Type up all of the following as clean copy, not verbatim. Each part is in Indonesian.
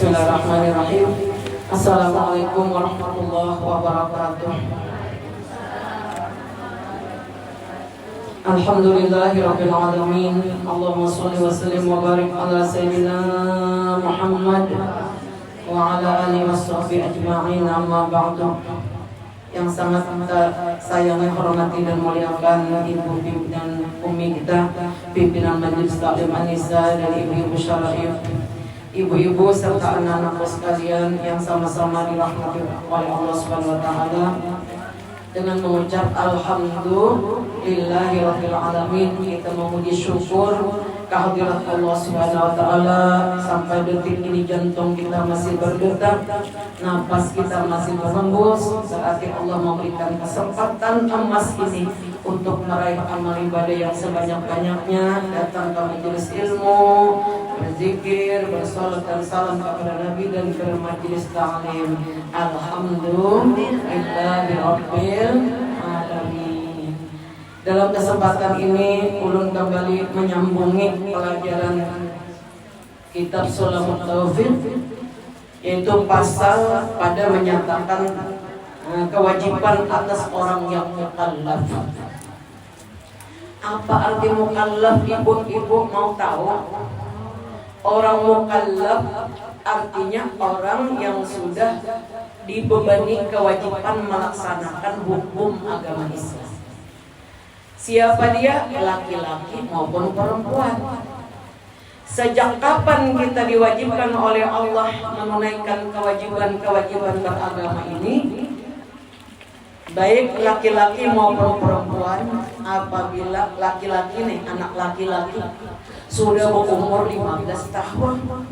Bismillahirrahmanirrahim. Assalamualaikum warahmatullahi wabarakatuh. Alhamdulillahirabbil alamin. Allahumma shalli wa sallim wa barik ala sayyidina Muhammad wa ala alihi washabbihi ajma'in. Amma ba'du. Yang sangat kita sayangi, hormati dan muliakan ibu dan umi kita, pimpinan Majelis Taklim An-Nisa dan ibu-ibu syara'if, ibu-ibu serta anak-anakku sekalian yang sama-sama dirahmati oleh Allah Subhanahu wa taala. Dengan mengucap alhamdulillahirabbil alamin, kita memuji syukur kehadirat Allah Subhanahu wa taala. Sampai detik ini jantung kita masih berdetak, napas kita masih berhembus, berarti Allah memberikan kesempatan emas ini untuk meraih amal ibadah yang sebanyak-banyaknya, datang ke majelis ilmu, berzikir, bersolat dan salam kepada Nabi dan ke majelis ta'lim. Alhamdulillahirabbil alamin. Dalam kesempatan ini ulun kembali menyambungi pelajaran kitab Sulamut Taufik, yaitu pasal pada menyatakan kewajiban atas orang yang mukallaf. Apa arti mukallaf? Ibu-ibu mau tahu? Orang mukallaf artinya orang yang sudah dibebani kewajiban melaksanakan hukum agama Islam. Siapa dia? Laki-laki maupun perempuan. Sejak kapan kita diwajibkan oleh Allah menunaikan kewajiban-kewajiban beragama ini? Baik laki-laki maupun perempuan. Apabila laki-laki nih, anak laki-laki sudah berumur 15 tahun,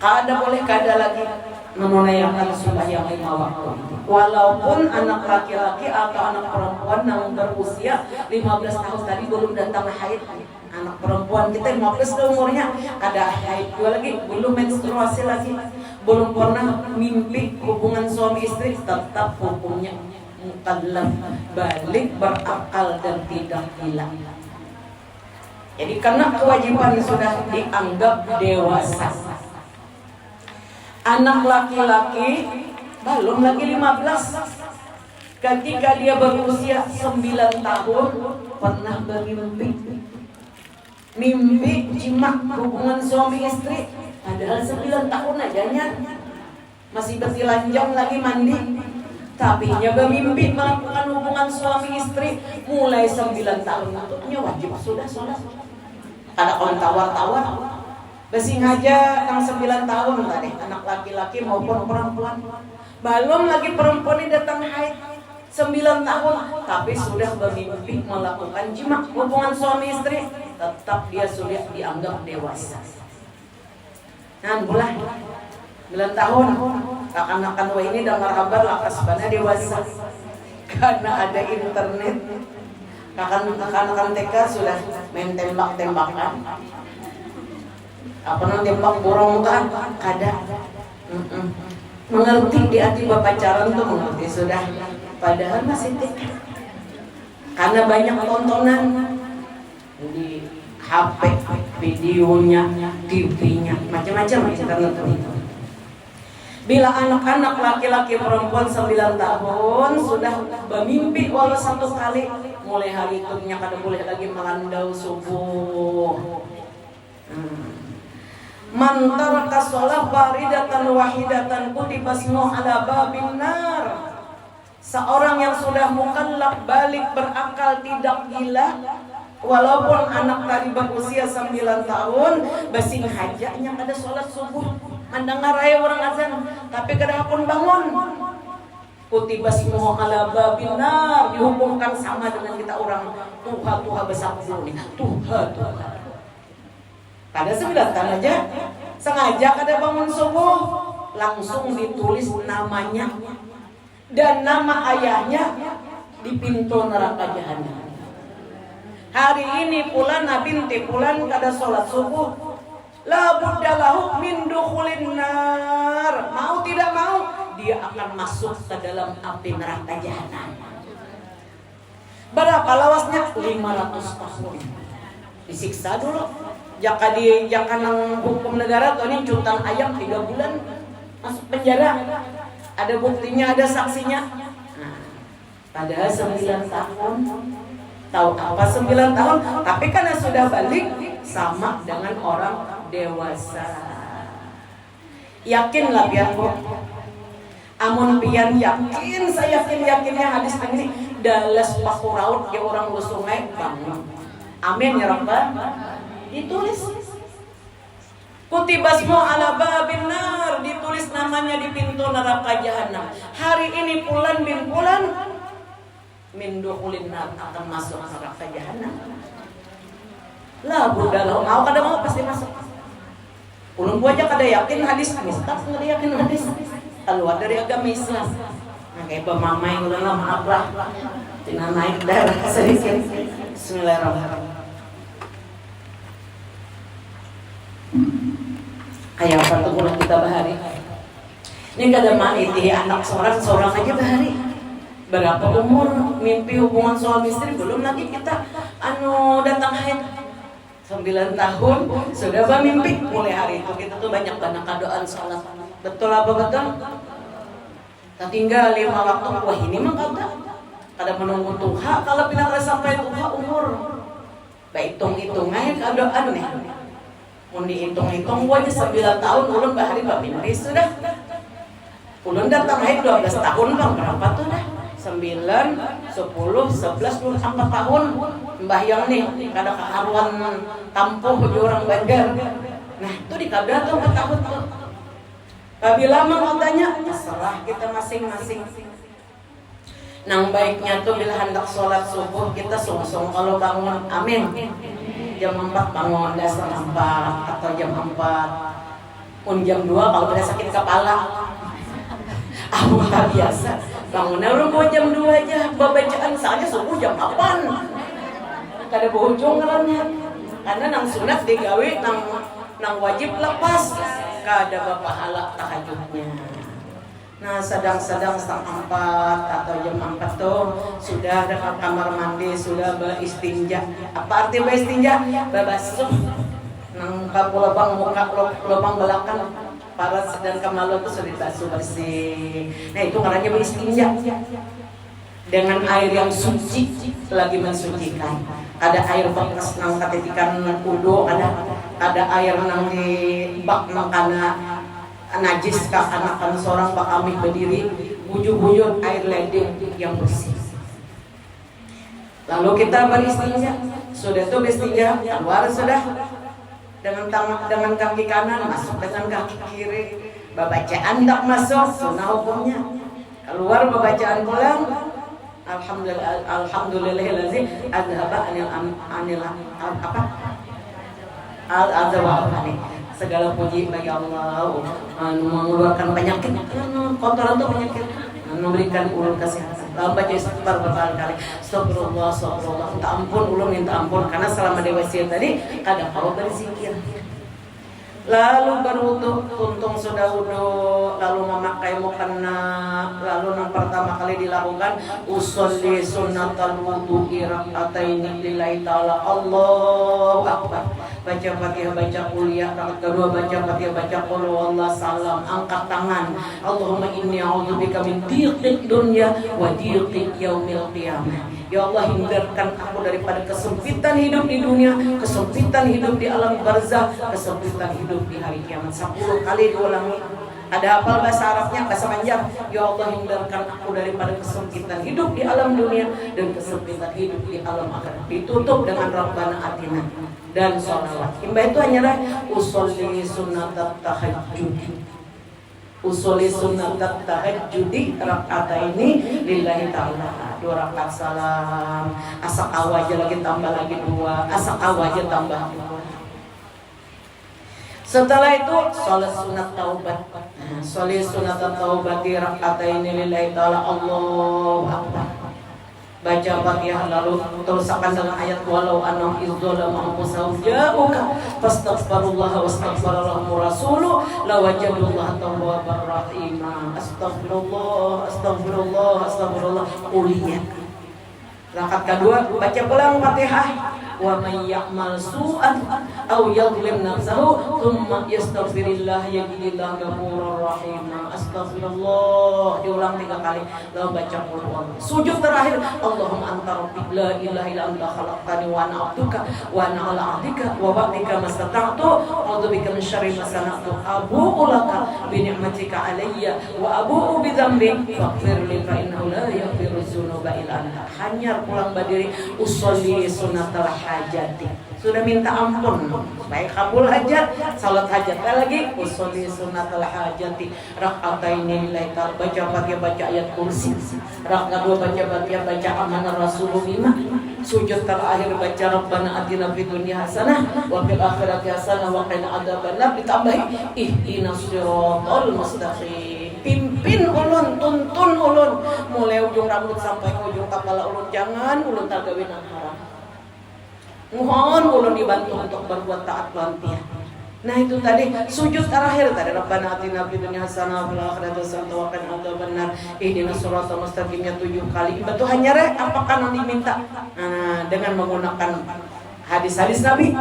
kada lagi menunaikan sembahyang 5 waktu. Walaupun anak laki-laki atau anak perempuan yang berusia 15 tahun tadi belum datang haid. Anak perempuan kita 15 umurnya ada haid juga lagi, belum menstruasi lagi, belum pernah mimpi hubungan suami istri, tetap hukumnya mukallaf, balik, berakal dan tidak gila. Jadi karena kewajiban sudah dianggap dewasa. Anak laki-laki belum lagi 15, ketika dia berusia 9 tahun pernah mimpi jima hubungan suami istri, padahal 9 tahun ajanya masih bertelanjang lagi mandi, tapi nya bermimpi melakukan hubungan suami istri mulai 9 tahun. Untuknya wajib sudah. Ada orang tawar-tawar besi aja yang 9 tahun tadi, anak laki-laki maupun perempuan. Belum lagi perempuan ini datang haid 9 tahun, tapi sudah bermimpi melakukan jima hubungan suami istri, tetap dia sudah dianggap dewasa. Nah, bulan 9 tahun, akan-akan ini dengar kabar lakas bana dewasa, karena ada internet. Akan-akan TK sudah main tembak-tembakan. Apa namanya, tembak burung kan? Kada. Mengerti di hati pacaran tuh mengerti sudah. Padahal masih TK. Karena banyak tontonan di HP, videonya, TV-nya, macam-macam internet itu. Bila anak-anak laki-laki perempuan 9 tahun sudah bermimpi walau 1 kali, mulai hari itu kada boleh lagi melandau subuh. Man taraka shalah faridatan wahidatan kutiba ismuhu ala babin nar. Seorang yang sudah mukallaf, balik, berakal, tidak gila, walaupun anak tadi berusia 9 tahun, basing hajanya kada sholat subuh, mendengar raya orang azan, tapi kada pun bangun, kutiba ismuhu ala babin nar, dihukumkan sama dengan kita orang tuha besar nih, tuha. Kada 9 tahun aja, sengaja kada bangun subuh, langsung ditulis namanya dan nama ayahnya di pintu neraka jahanam. Hari ini Fulan binti Fulan kada sholat subuh, la budda lahu min dukhulin nar. Mau tidak mau dia akan masuk ke dalam api neraka jahanam. Berapa lawasnya? 500 tahun. disiksa dulu. Jaka nang hukum negara tuh ini cutan ayam 3 bulan masuk penjara. Ada buktinya, ada saksinya. Nah, padahal 9 tahun. Tahu apa 9 tahun? Tapi karena sudah balik sama dengan orang dewasa. Yakinlah piyangku. Amun pian yakin, saya yakinnya hadis ini dalas pakuraut ke orang lu sungai bangun. Amin ya rabbal. Ditulis kutibasmu ala babin nar, ditulis namanya di pintu neraka jahanam. Hari ini Fulan bin Fulan min dukhulin nar, akan masuk neraka jahanam. Lah budalah mau kada mau pasti masuk. Ulun gua aja kada yakin hadis, mustaq kada yakin hadis. Keluar dari agama Islam. Nah kayak pemamai udah lah, maaf lah. Tina naik darah sedikit. Bismillahirrahmanirrahim. Kayak apa tuh mulai kita bahari. Ini kada maiti anak seorang aja bahari. Berapa umur mimpi hubungan suami istri, belum lagi kita datang haid 9 tahun sudah bermimpi. Mulai hari itu kita tuh banyak kadoan sholat. Betul apa betul? Tak tinggal 5 waktu. Wah ini mah kada menunggu tuha. Kalau pindah sampai tuha umur. Baik hitung aja kadoan nih. Mun dihitung-hitung gua aja 9 tahun ulun bahari bapimri sudah. Ulun datang haid 12 tahun bang, berapa tuh dah? 9, 10, 11, 4 tahun mbahyang nih, kada keharuan tampuh di orang Bandar. Nah itu di kabda tuh 4 tahun tuh. Kabila mah katanya terserah kita masing-masing. Nang baiknya tuh bila hendak sholat subuh kita sung-sung kalau bangun, amin. Jam 4 bangun, dasar 4 atau jam 4 pun jam 2 kalau pada sakit kepala. Aku tak biasa bangunnya udah jam 2 aja bacaan soalnya subuh jam 8 kada bohong ngarannya karena nang sunat digawe nang wajib lepas kada bapahala tahajudnya. Nah sedang-sedang setengah 4 atau jam 4 tuh sudah ada kamar mandi, sudah beristinja. Apa arti beristinja? Babasuh nang kapulabang muka lubang belakang paras dan kemaluan itu sudah dibasuh bersih. Nah itu ngarannya beristinja dengan air yang suci lagi mensucikan. Ada air bekas nang katitikan udo, ada air nang di bak nang kana najis ka anakan seorang pak kami berdiri bujur-bujur air ledeng yang bersih. Lalu kita beristinja, sudah tuh beristinja keluar sudah dengan kaki kanan masuk dengan kaki kiri. Babacaan tak masuk sunnah hukumnya. Keluar babacaan pulang. Alhamdulillahilladzi adzhaba anil al-adzwa. Segala puji bagi Allah mengeluarkan penyakit, kotoran itu penyakit, memberikan ulun kesehatan. Lalu baca istighfar berkali-kali. Astagfirullah, minta ampun, ulun minta ampun karena selama dewasa tadi kada kau berzikir. Lalu berwudu, tuntung sudah wudu, lalu memakai mukena, lalu yang pertama kali dilakukan usolli sunnatal wudu'i rak'ataini lillahi ta'ala. Allahu akbar. Baca Fatihah, baca kuliah, rakaat kedua baca Fatihah, baca qul huwallahu salam, angkat tangan. Allahumma inni a'udzubika min dhiqid dunya wa dhiqid yaumil qiyamah. Ya Allah, hindarkan aku daripada kesempitan hidup di dunia, kesempitan hidup di alam barzakh, kesempitan hidup di hari kiamat. 10 kali diulangi. Ada hafal bahasa Arabnya, bahasa Banjar. Ya Allah, hindarkan aku daripada kesempitan hidup di alam dunia dan kesempitan hidup di alam akhirat. Ditutup dengan Rabbana atina dan sholawat. Imbah itu hanyalah usolli sunnatat tahajjud. Usolli sunnatat tahajjudi rak'ataini lillahi ta'ala. 2 rakaat salam, asak awaja lagi tambah lagi 2, asak awaja tambah 2. Setelah itu sholat sunat taubat. Sholat sunat taubat di rak'ataini lillahi ta'ala. Allahu akbar. Baca Fatihah lalu terusakan dengan ayat walau annahum izzalamu anfusahum ja'uka fastaghfirullah wastaghfara lahum rasuluh lawajadullaha tawwabar rahima. Astagfirullah, astagfirullah, astagfirullah. Uliya Rakaat kedua baca pulang Fatihah. Wa may ya'mal su'an aw yadhlim nafsahu thumma yastaghfirillah yajidillahu ghafurur rahim. Astaghfirullah diulang 3 kali. Lalu baca qul huwallahu. Sujud terakhir Allahumma anta rabbi la ilaha illa anta khalaqtani wa ana 'abduka wa ana 'ala 'ahdika wa wa'dika mastata'tu a'udzu bika min syarri ma sana'tu abu'u laka bi ni'matika 'alayya wa abu'u bi dzambi faghfir li fa innahu la yaghfiru dzunuba illa anta. Hanyar pulang badiri usolli sunnatal hajati. Sudah minta ampun supaya kabul hajat, salat hajat lagi usolli sunnatal hajati. Raka'ataini lillahi ta'ala baca Fatihah baca ayat kursi. Rakaat kedua baca Fatihah baca amanah rasulullah. Sujud terakhir baca Rabbana atina fid dunya hasanah wa fil akhirati hasanah wa qina adzabannar ditambah ihdinas siratal mustaqim. Pimpin ulun, tuntun ulun mulai ujung rambut sampai ke ujung kepala ulun, jangan ulun tagawin yang haram. Mohon ulun dibantu untuk berbuat taat lantian. Nah itu tadi sujud terakhir tadi Rabbana atina fid dunya hasanah wa fil akhirati hasanah wa qina adzabannar ihdinas siratal mustaqimnya 7 kali. Betul hanya apakah nanti minta dengan menggunakan hadis-hadis Nabi.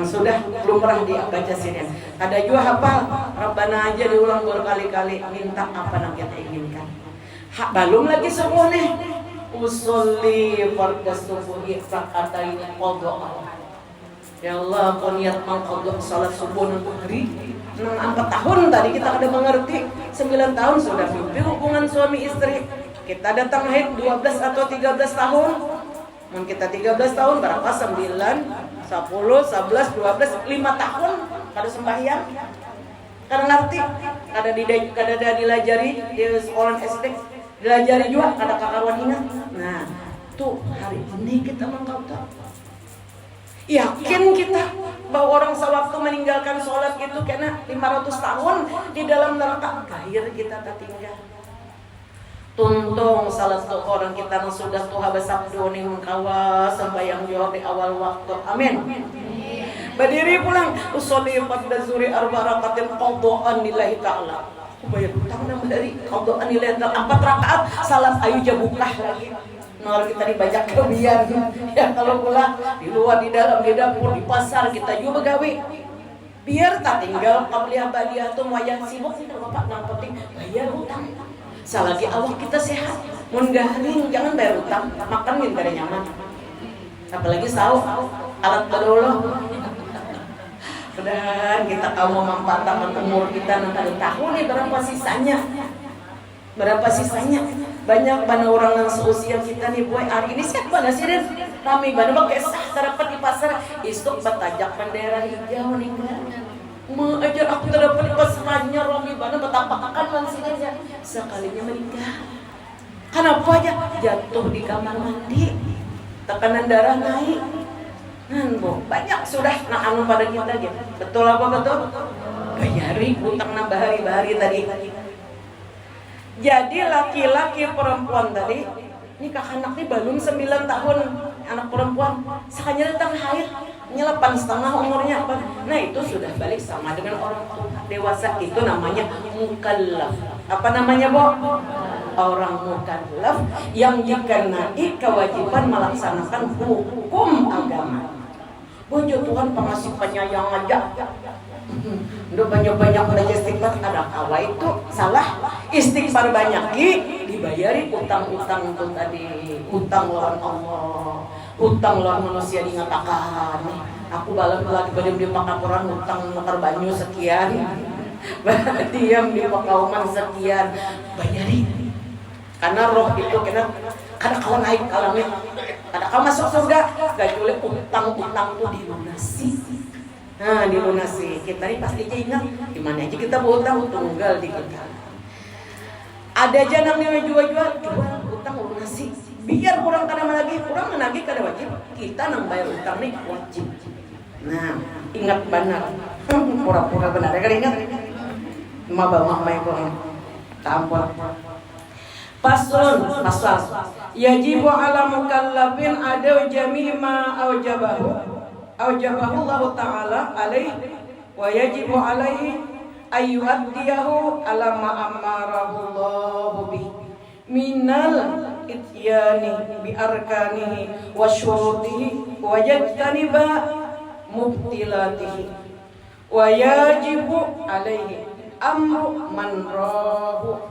Sudah belum pernah dibaca sini. Ada juga hafal Rabbana aja diulang berkali-kali, minta apa yang kita inginkan. Belum lagi subuh nih. Usolli fardhu subuhi raka'ataini qadha. Ya Allah, aku niat mengqadha salat subuh untuk hari 4 tahun tadi kita ada mengerti. 9 tahun sudah mimpi hubungan suami istri. Kita datang haid 12 atau 13 tahun. Mungkin kita 13 tahun berapa? 9, 10, 11, 12, 5 tahun kada sembahyang. Kada ngerti, kada dilajari di sekolah SD, dilajari juga kada kakaruan ingat. Nah, tuh hari ini kita mengkauta. Yakin kita bahwa orang sewaktu meninggalkan sholat itu kena 500 tahun di dalam neraka. Gair kita tertinggal. Tuntung salah satu orang kita yang sudah tuha besabdu nih mengkawa sembahyang johor di awal waktu. Amin. Berdiri pulang usolli fardhu zuhri 4 rakaatin qadhaan lillahi ta'ala. Aku bayar utang nama dari qadhaan lillahi ta'ala 4 rakaat salat ayu jabukah lagi. Nor kita dibajak kebian. Ya kalau pulang di luar di dalam di dapur di pasar kita juga begawe. Biar tak tinggal qabliyah badiyah tuh wayah sibuk kita Bapak nang penting bayar utang. Selagi awak kita sehat, mun garing jangan bayar utang, makan yang kada nyaman. Apalagi saus, alat badolo. Dan kita kamu memanfaatkan umur kita nanti tahu nih berapa sisanya. Berapa sisanya? Banyak banyak orang yang seusia kita nih boy hari ini siapa nasi dan kami banyak pakai sah terdapat di pasar istok batajak bendera hijau nih kan. Ajar aku terdapat di pasarnya Romi Bana betapakan langsung aja sekalinya menikah. Kenapa aja jatuh di kamar mandi, tekanan darah naik. Banyak sudah nak anu pada kita gitu. Betul apa betul? Bayari utang nambah hari-hari tadi. Jadi laki-laki perempuan tadi nikah anak ini belum 9 tahun anak perempuan sekalinya datang haid. 8,5 umurnya apa? Nah itu sudah balik sama dengan orang dewasa, itu namanya mukallaf. Apa namanya Bo? Orang mukallaf yang dikenai kewajiban melaksanakan hukum agama. Bojo Tuhan pengasih penyayang aja. Udah banyak-banyak belajar istighfar ada kawa itu salah. Istighfar banyak dibayari utang-utang itu tadi, utang lawan Allah. Utang lawan manusia dingatakan aku balang lagi badiam di pakapuran utang nakar banyu sekian diam di pakauman sekian bayari karena roh itu kena kada kau naik ke langit kada kau masuk surga gak boleh utang-utang itu dilunasi. Nah dilunasi kita ini pasti aja ingat di mana aja kita berutang tunggal di kita ada aja namanya jual utang lunasi. Biar kurang kadang lagi, kurang menagih kada wajib. Kita nang bayar utang nih wajib. Nah, ingat benar. Pura-pura benar. Kan ingat? Mabah main kurang. Tampur. Paslon. Yajibu ala mukallafin ada jami'ma aujabahu Allah Ta'ala alaih wa yajibu alaihi ayyuaddiyahu ala ma amarahu Allah bih minal ityani bi arkanihi wa syurutihi wa yajtaniba mubtilatihi wa yajibu alaihi amru man rahu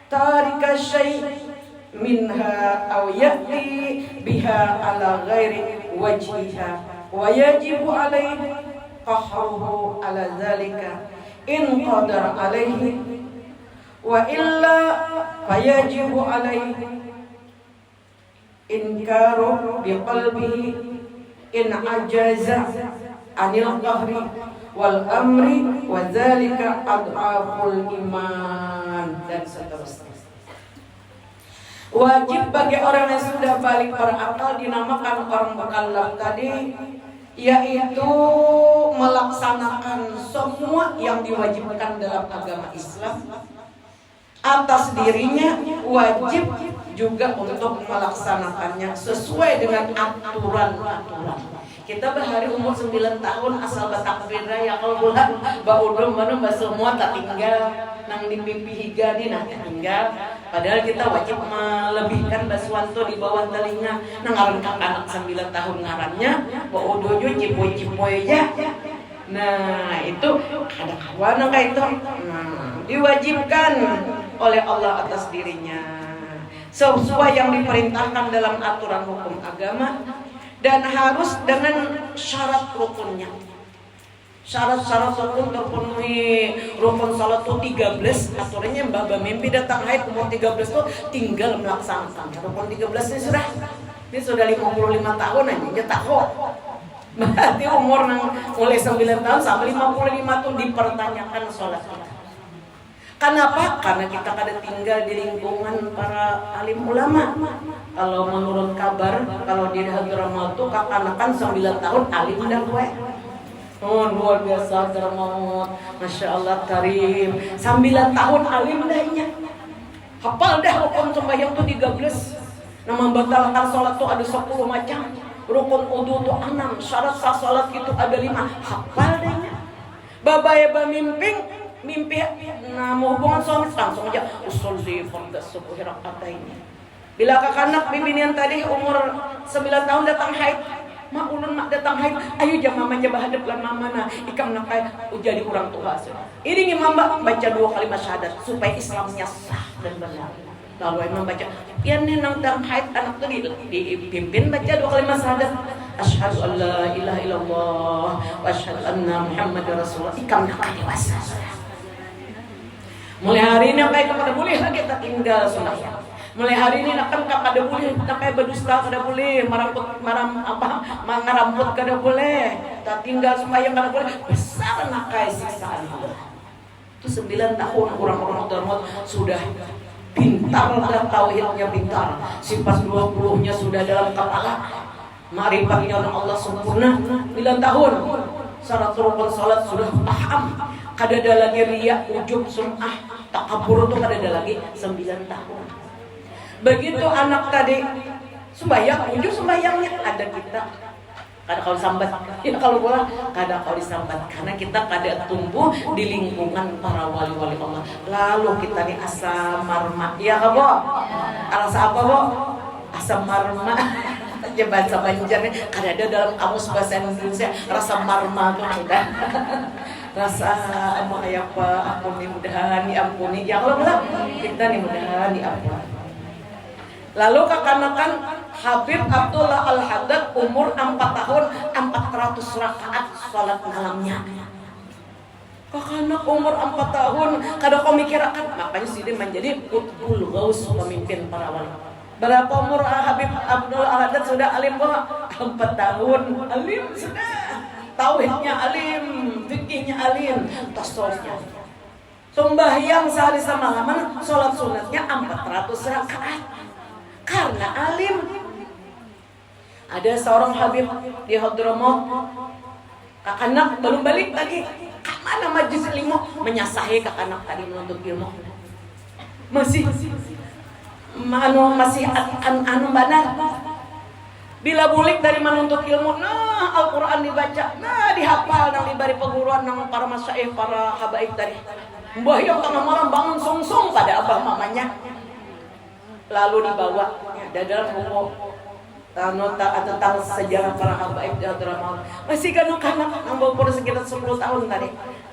tarika syai' minha aw ya'ti biha ala ghairi wajhiha wa yajibu alaihi qahruhu ala dhalika in qadara alaihi wa illa fayajibu alaihi inkaru biqalbihi in ajaza anil qahri wal amri wa dhalika ad'aful iman dan seterusnya. Wajib bagi orang yang sudah balik berakal dinamakan orang mukallaf tadi, yaitu melaksanakan semua yang diwajibkan dalam agama Islam atas dirinya, wajib juga untuk melaksanakannya sesuai dengan aturan-aturan. Kita berhari umur 9 tahun asal batak beda ya kalau bulan baudom mana semua tak tinggal nang di pipi higa di nah tinggal. Padahal kita wajib melebihkan basuanto di bawah telinga. Nang ngaran anak 9 tahun ngarannya baudojo cipoy-cipoy ya. Nah itu ada kawan kayak itu. Diwajibkan oleh Allah atas dirinya sesuai yang diperintahkan dalam aturan hukum agama. Dan harus dengan syarat rukunnya. Syarat-syarat rukun terpenuhi. Rukun salat itu 13. Aturannya mbak mimpi datang haid umur 13 itu tinggal melaksanakan. Rukun 13 ini sudah 55 tahun aja dia tahu. Berarti umur mulai 9 tahun sampai 55 itu dipertanyakan sholat kita. Kenapa? Karena kita kada tinggal di lingkungan para alim ulama. Kalau menurut kabar, kalau di Hadramaut tuh kakanakan 9 tahun alim dah gue. Oh luar biasa Hadramaut, masya Allah karim. 9 tahun alim dahnya. Hafal dah rukun sembahyang tuh 13. Nah membatalkan sholat tuh ada 10 macam. Rukun wudu tuh 6. Syarat sah sholat itu ada 5. Hafal dahnya. Babaya bamimping. Mimpi nah mau hubungan suami langsung aja usolli farda subuh rakaatain. Bila kakanak bibinian tadi umur 9 tahun datang haid, mak ulun mak datang haid, ayo jam mama aja bahadap lah mama na ikam nak jadi orang tua. Iringi mama baca 2 kalimat syahadat supaya Islamnya sah dan benar. Lalu emang baca, ya nenang datang haid anak tuh dipimpin baca 2 kalimat syahadat. Asyhadu an la ilaha illallah wa asyhadu anna Muhammadar Rasulullah. Ikam nak dewasa. Mulai hari ini sampai kepada boleh lagi tak tinggal sunahnya. Mulai hari ini nak kada boleh, sampai berdusta kada boleh, marambut kada boleh, tak tinggal sembahyang kada boleh. Besar nakai siksaan Allah. Itu 9 tahun orang-orang terhormat sudah pintar dan tauhidnya pintar. Sifat 20-nya sudah dalam kepala. Ma'rifatnya Allah sempurna. 9 tahun. Syarat rukun salat sudah paham. Kada ada lagi riya, ujub, sum'ah, takabur itu kada ada lagi 9 tahun. Begitu anak tadi sembahyang, ujub sembahyangnya ada kita. Kada kalau sambat, ya kalau bola kada kalau disambat karena kita kada tumbuh di lingkungan para wali-wali Allah. Lalu kita nih asam marma, ya kabo? Rasa apa bo? Asam marma. Aja bahasa Banjarnya kada ada dalam kamus bahasa Indonesia rasa marma itu ada. Rasa apa ampuni mudahan diampuni ya Allah kita nih mudahan diampuni. Lalu kekanakan Habib Abdullah Al-Haddad umur 4 tahun 400 rakaat salat malamnya. Kekanak umur 4 tahun kada kau mikirakan makanya sih dia menjadi qutbul ghaus pemimpin para wali. Berapa umur Habib Abdullah Al-Haddad sudah alim kok? 4 tahun alim sudah. Tauhidnya alim, fikihnya alim, tasawufnya. Sembahyang sehari semalaman, sholat sunatnya 400 rakaat. Karena alim. Ada seorang Habib di Hadramaut, kakanak belum balik lagi. Mana majlis ilmu menyasahi kakanak tadi menuntut ilmu. Masih anu benar. Bila bulik dari menuntut ilmu, nah Al-Quran dibaca, nah dihafal, nang diberi perguruan nang para masyaikh, para habaib tadi. Mbahyang tengah malam bangun song-song pada abah mamanya. lalu dibawa dalam buku nota tentang sejarah para habaib di Hadramaut. Masih kanak-kanak, nang bawa sekitar 10 tahun tadi.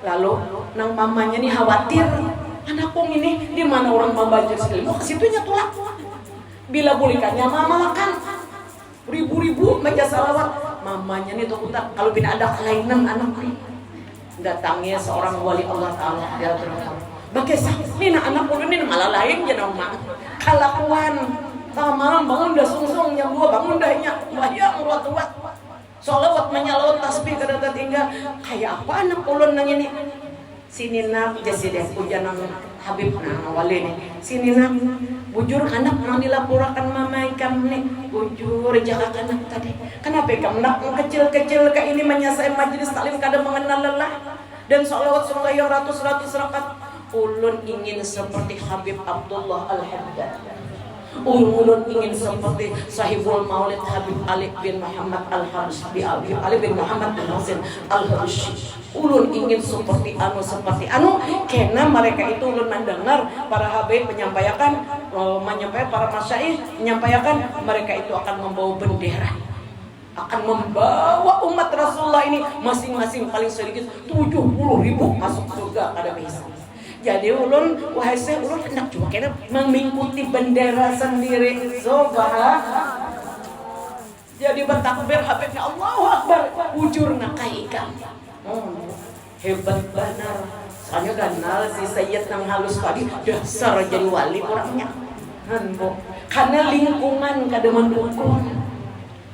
Lalu nang mamanya nih khawatir, anakku ini di mana orang membaca sekali. Mau ke situnya tulak. Bila bulikannya mama makan ribu-ribu baca salawat. Mamanya nih tuh kalau bin ada kelainan anak nih. Datangnya seorang wali Allah Ta'ala di Hadramaut. Bagaimana ini anak muda ini malah lain jenang mak kalakuan tengah malam bangun dah sungsung jam 2 bangun dah nya bayang ruat-ruat sholawat menyalawat tasbih kada tinggal kayak apa anak ulun nang ini sini nak jasi deh hujan nang Habib nang wali nih sini nak bujur anak nang dilapurakan mama ikam nih bujur jaga anak tadi kenapa ikam nak kecil-kecil kayak ini menyasai majelis taklim kada mengenal lelah dan sholawat yang ratus-ratus rakaat. Ulun ingin seperti Habib Abdullah Al-Haddad. Ulun ingin seperti Sahibul Maulid Habib Ali bin Muhammad Al-Harshi, Habib Ali bin Muhammad bin Husain Al-Harshi. Ulun ingin seperti anu karena mereka itu ulun mendengar para habib menyampaikan para masyaikh menyampaikan mereka itu akan membawa bendera, akan membawa umat Rasulullah ini masing-masing paling sedikit 70.000 masuk surga kada bisa. Jadi ulun wahai saya ulun hendak juga kena mengikuti bendera sendiri. Subhanallah. Jadi bertakbir habibnya Allahu Akbar ujur nakai ikan. Hebat benar. Soalnya kenal si Sayyid nang halus tadi dasar jadi wali orangnya. Karena lingkungan kada mendukung.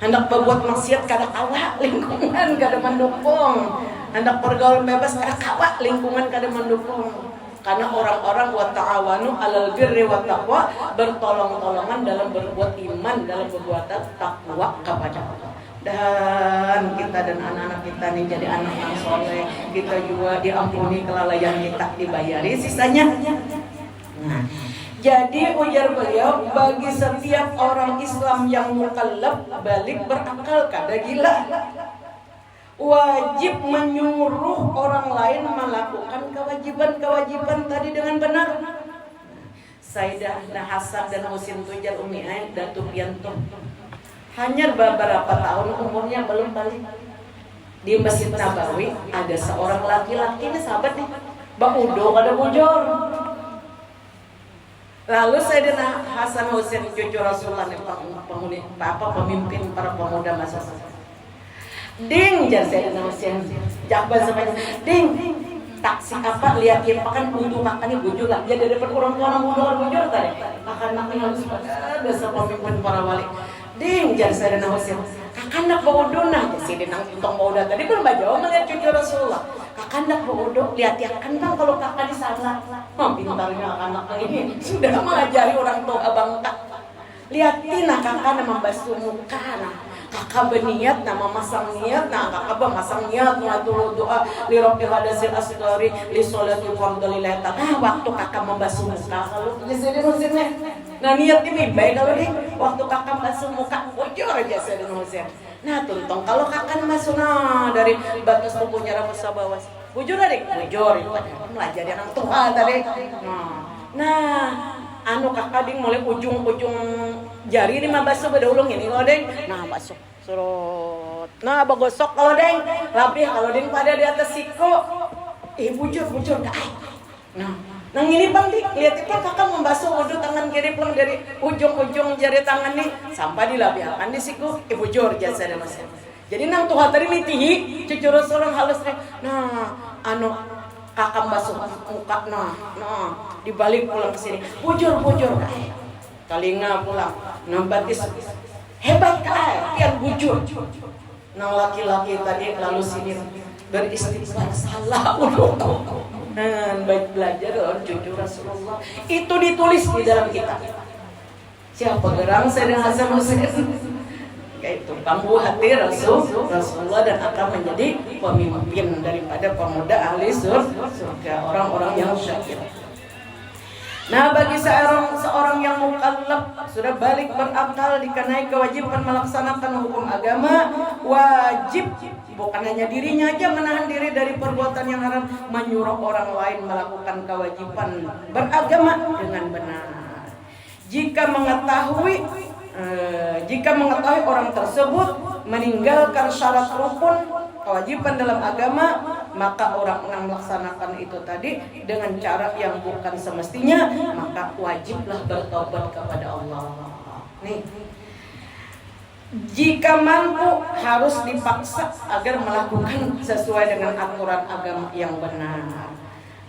Hendak berbuat maksiat kada kawa lingkungan kada mendukung. Hendak bergaul bebas kada kawa lingkungan kada mendukung. Karena orang-orang wa ta'awanu 'alal birri wat taqwa bertolong-tolongan dalam berbuat iman, dalam berbuat takwa kepada Allah. Dan kita dan anak-anak kita nih jadi anak yang soleh, kita juga diampuni kelalaian kita dibayari sisanya. Nah, jadi ujar beliau bagi setiap orang Islam yang mukallaf balik berakal kada gila. Wajib menyuruh orang lain melakukan kewajiban-kewajiban tadi dengan benar. Sayyidah Hasan dan Husin Tujar Umi Ain Datu Pianto hanya beberapa tahun umurnya belum balik. Di Masjid Nabawi ada seorang laki-laki ini sahabat nih, Baudo kada bujur. Lalu Sayyidah Hasan Husin cucu Rasulullah pemimpin para pemuda masa ding jar saya nama siang jabat sampai ding taksi apa liatin pakan butuh makannya bujur lah jadi dapat orang tua nang bujur tadi makan harus pada dasar pemimpin para wali ding jar saya nama siang kakandak baudo nah jadi nang untung baudo tadi belum bajau melihat cucu Rasulullah kakandak baudo lihat ya kan bang kalau kakak di sana pintarnya anak ini sudah mengajari orang tua abang kak liatin nah kakak membasuh muka nah kakak berniat nama masang niat nah kakak masang niat ngatur doa li rabbil hadasil asghari li sholatil fardhu lillahi waktu kakak membasuh muka kalau di sini musimnya nah niat ini baik kalau nih waktu kakak membasuh muka bujur aja saya Husain nah tuntong kalau kakak masuk nah dari batas tubuhnya rambut bawah bujur adik bujur itu belajar orang tua tadi nah anu kakak ding mulai ujung-ujung jari ini mah basuh beda ulung ini kalau deng nah basuh surut nah bagosok kalau deng labih kalau deng pada di atas siku bujur kak nah nang ini bang dik lihat itu kakak membasuh wudhu tangan kiri pulang dari ujung-ujung jari tangan nih sampai dilabihkan di siku bujur jasa dan masih jadi nang tuha tadi mitihi cucu Rasulullah halus nih nah anu kakak basuh muka nah dibalik pulang ke sini bujur kalinga pulang nambatis hebat pian bujur nang laki-laki tadi lalu sini beristighfar salah dan baik belajar dari cucu Rasulullah itu ditulis di dalam kitab siapa gerang Sayyidina Hasan Husain yaitu panggu hati Rasulullah dan akan menjadi pemimpin daripada pemuda ahli surga orang-orang yang syakir. Nah bagi seorang yang mukallaf sudah balik berakal dikenai kewajiban melaksanakan hukum agama wajib bukan hanya dirinya aja menahan diri dari perbuatan yang haram menyuruh orang lain melakukan kewajiban beragama dengan benar. jika mengetahui orang tersebut meninggalkan syarat rukun kewajiban dalam agama, maka orang yang melaksanakan itu tadi dengan cara yang bukan semestinya, maka wajiblah bertobat kepada Allah. Nih, jika mampu harus dipaksa agar melakukan sesuai dengan aturan agama yang benar.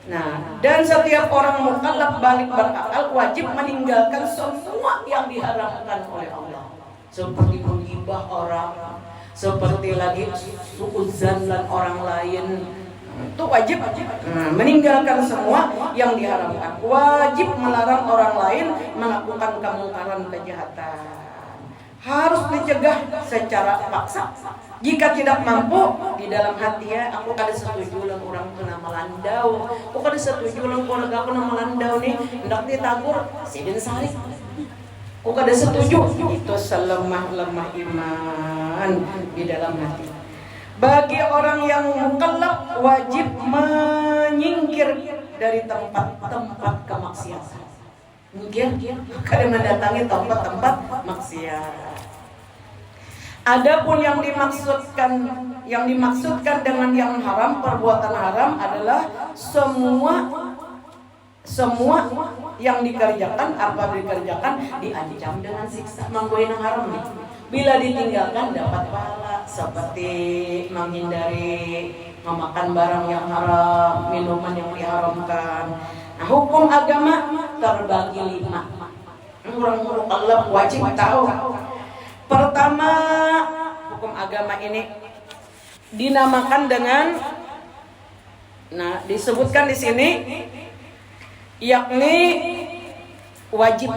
Nah, dan setiap orang mukallaf balik berakal wajib meninggalkan semua yang diharamkan oleh Allah, seperti menggibah orang, seperti lagi suudzon dan orang lain, itu wajib meninggalkan semua yang diharamkan. Wajib melarang orang lain melakukan kemungkaran, kejahatan. Harus dicegah secara paksa. Jika tidak mampu, di dalam hati ya, aku kada setuju lang orang itu nama landau, aku kada setuju lang keluarga aku nama landau nih, hendak ditagur sidin sari, aku kada setuju. Itu selemah-lemah iman di dalam hati. Bagi orang yang mukallaf wajib menyingkir dari tempat-tempat kemaksiatan. Mungkin kada mendatangi tempat-tempat maksiat. Adapun yang dimaksudkan dengan yang haram, perbuatan haram adalah semua yang dikerjakan, apa dikerjakan diancam dengan siksa. Manggoy yang haram nih. Bila ditinggalkan dapat pahala, seperti menghindari memakan barang yang haram, minuman yang diharamkan. Nah, hukum agama terbagi 5. Orang mukallaf wajib tahu. Pertama, hukum agama ini dinamakan dengan, nah disebutkan di sini, yakni wajib,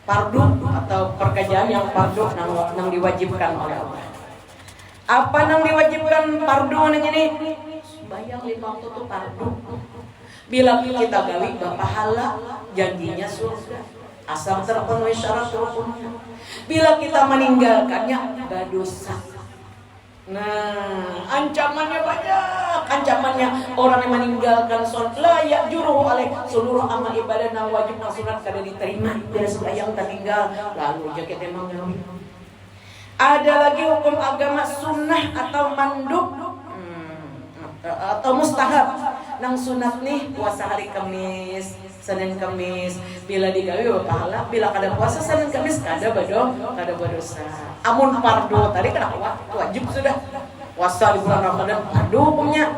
fardu atau pekerjaan yang fardu yang diwajibkan oleh Allah. Apa yang diwajibkan fardu ini? Bayang 5 waktu itu fardu. Bila kita gawi pahala, janjinya surga. Asal terpenuhi syarat rukunnya. Bila kita meninggalkannya berdosa. Nah, ancamannya banyak. Ancamannya orang yang meninggalkan sholat layak juruh oleh seluruh amal ibadah yang wajib dan sunat kada diterima. Bila sudah yang tertinggal lalu jaket emang yang. Ada lagi hukum agama sunnah atau mandub atau mustahab. Nang sunat nih puasa hari Kamis, Senin Kamis, bila digawe pahala, bila kada puasa Senin Kamis kada berdosa. Amun fardu tadi kan wajib sudah. Puasa di bulan Ramadan fardu hukumnya.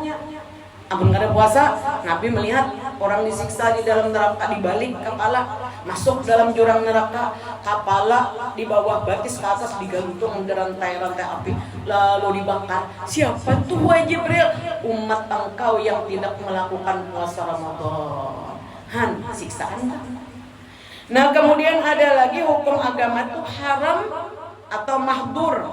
Amun kada puasa, Nabi melihat orang disiksa di dalam neraka, dibalik kepala, masuk dalam jurang neraka, kepala di bawah batis, ke atas digantung rantai-rantai api, lalu dibakar. Siapa tuh wahai Jibril? Umat engkau yang tidak melakukan puasa Ramadan. Siksaan. Nah, kemudian ada lagi hukum agama itu haram atau mahdur.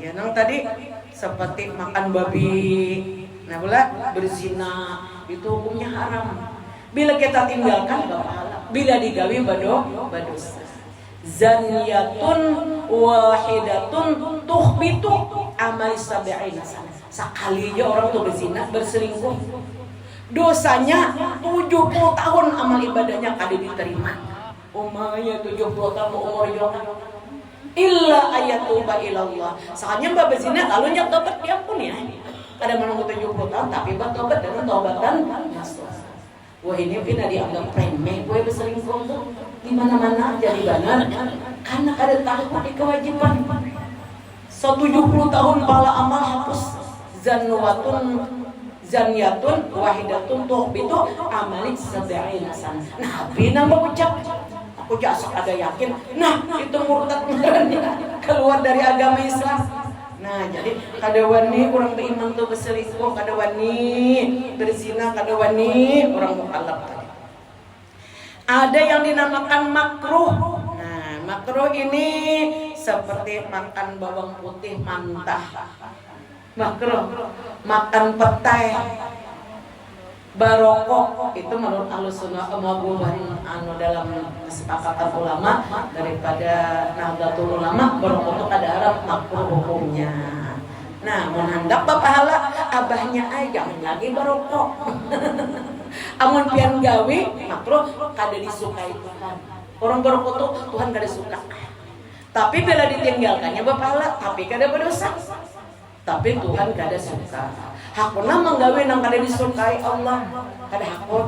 Ya, nang tadi seperti makan babi, nah pula berzina, itu hukumnya haram. Bila kita tinggalkan gak pahala, bila digawi berdosa. Zaniyatun wahidatun tuhbitu amal sab'ina sana. Sekali aja orang tuh berzina, berselingkuh, dosanya 70 tahun amal ibadahnya kada diterima. Umumnya 70 tahun umur jokan. Illa ayatuba ilallah. Soalnya mbak berzina lalu nyak tobat diampuni ya. Ada menunggu 70 tahun tapi bertobat dengan tobatan nasuha. Wah, ini pina dianggap remeh gue berselingkuh tuh. Di mana-mana jadi benar karena kada tahu di kewajiban. 70 tahun pala amal hapus. Zaniyatun wahidatun tuhbitu amalik sab'ina sana. Nabi nang mengucap, aku jasa ada yakin. Nah, itu murtad keluar dari agama Islam. Nah, jadi kada wani orang beriman tuh berselingkuh, kada wani berzina, kada wani orang mukallaf. Ada yang dinamakan makruh. Nah, makruh ini seperti makan bawang putih mentah. Makruh, makan petai, barokok, itu menurut Ahlussunnah Muhammadiyah dalam kesepakatan ulama daripada Nahdlatul Ulama, barokok itu kada haram, makruh hukumnya. Nah, mun hendak pahala abahnya aja jangan lagi barokok. Amun pian gawe makruh kada disukai Tuhan. Orang berokok tuh Tuhan kada suka. Tapi bila ditinggalkannya berpahala, tapi kada berdosa. Tapi Tuhan kada suka. Hakuna menggawe nang kada disukai Allah, kada hakun.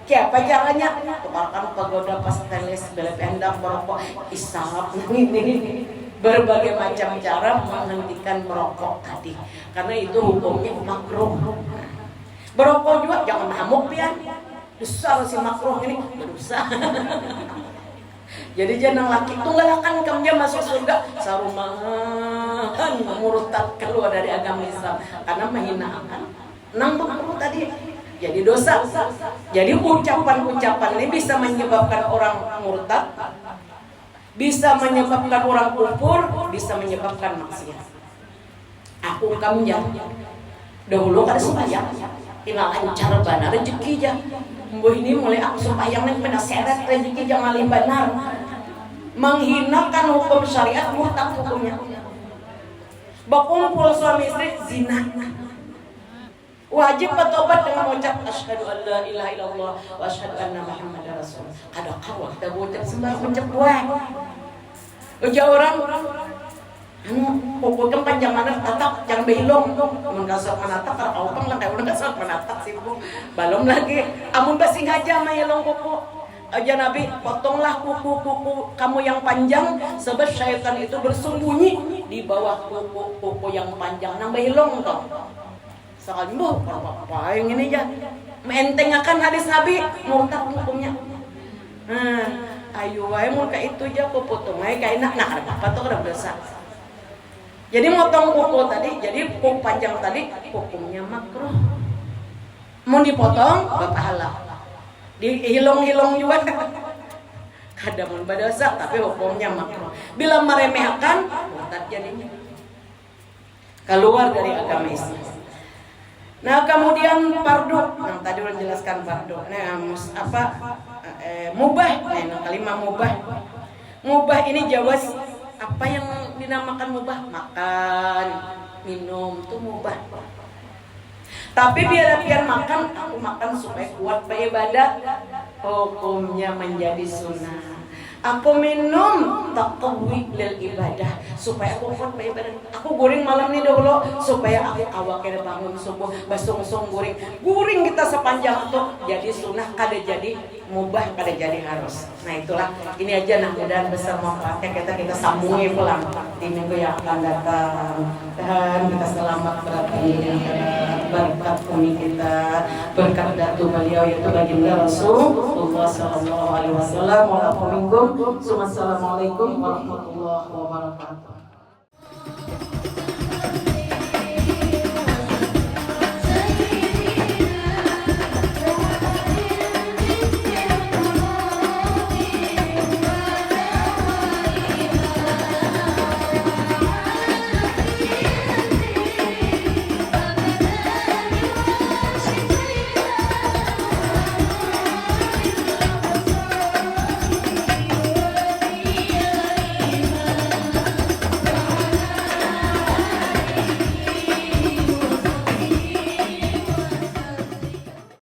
Apa caranya? Tukarkan pagoda pas teles bela pendam merokok isap ini berbagai macam cara menghentikan merokok tadi. Karena itu hukumnya makruh. Berokok juga jangan hamuk pian. Besar si makruh ini berdosa. Jadi jangan laki tunggalakan kamu masuk surga sarumahan murtad keluar dari agama Islam karena menghinakan nang makruh tadi. Jadi dosa. Jadi ucapan-ucapan ini bisa menyebabkan orang murtad, bisa menyebabkan orang kufur, bisa menyebabkan maksiat. Aku kamnya dahulu kada sembahyang, tinggal cara benar rezeki aja. Mbah ini mulai aku sembahyang nih pernah seret rezeki jangan malih benar. Menghinakan hukum syariat murtad hukumnya. Berkumpul suami istri zina. Wajib bertobat dengan mengucap asyhadu an la ilaha illallah wa asyhadu anna muhammadar rasul. Kada kawah kita ucap sembarang ucap buah. Ujar orang pokoknya panjang mana tatak jangan behilong mun kasar manatak kada kaupang lang kay urang kasar manatak sibuk balom lagi amun basing aja mah hilong kuku. Aja Nabi, potonglah kuku-kuku kamu yang panjang sebab syaitan itu bersembunyi di bawah kuku-kuku yang panjang nang behilong toh. Sekali mbah apa yang ini aja mentengakan hadis Nabi murtad hukumnya. Ayo wae mun ka itu aja ku potong ae ka enak nah apa tuh kada dosa. Jadi motong kuku tadi, jadi kuku panjang tadi hukumnya makruh. Mau dipotong berpahala. Dihilong-hilong juga kada mun berdosa tapi hukumnya makruh. Bila meremehkan murtad jadinya. Keluar dari agama Islam. Nah kemudian fardu, yang tadi udah jelaskan fardu. Nah mubah, nah kalimat mubah. Mubah ini jawaz apa yang dinamakan mubah? Makan, minum itu mubah. Tapi biar makan, aku makan supaya kuat beribadah, hukumnya menjadi sunnah. Aku minum taqwi lil ibadah supaya aku kuat beribadah. Aku guring malam ini dahulu supaya aku awaknya bangun subuh basung-basung guring kita sepanjang itu jadi sunnah kada jadi mubah kada jadi harus. Nah itulah ini aja nah mudahan besar manfaatnya kita sambungi pulang di minggu yang akan datang. Dan kita selamat berarti berkat umi kita berkat datu beliau yaitu baginda Rasulullah sallallahu alaihi wasallam. Assalamualaikum warahmatullahi wabarakatuh.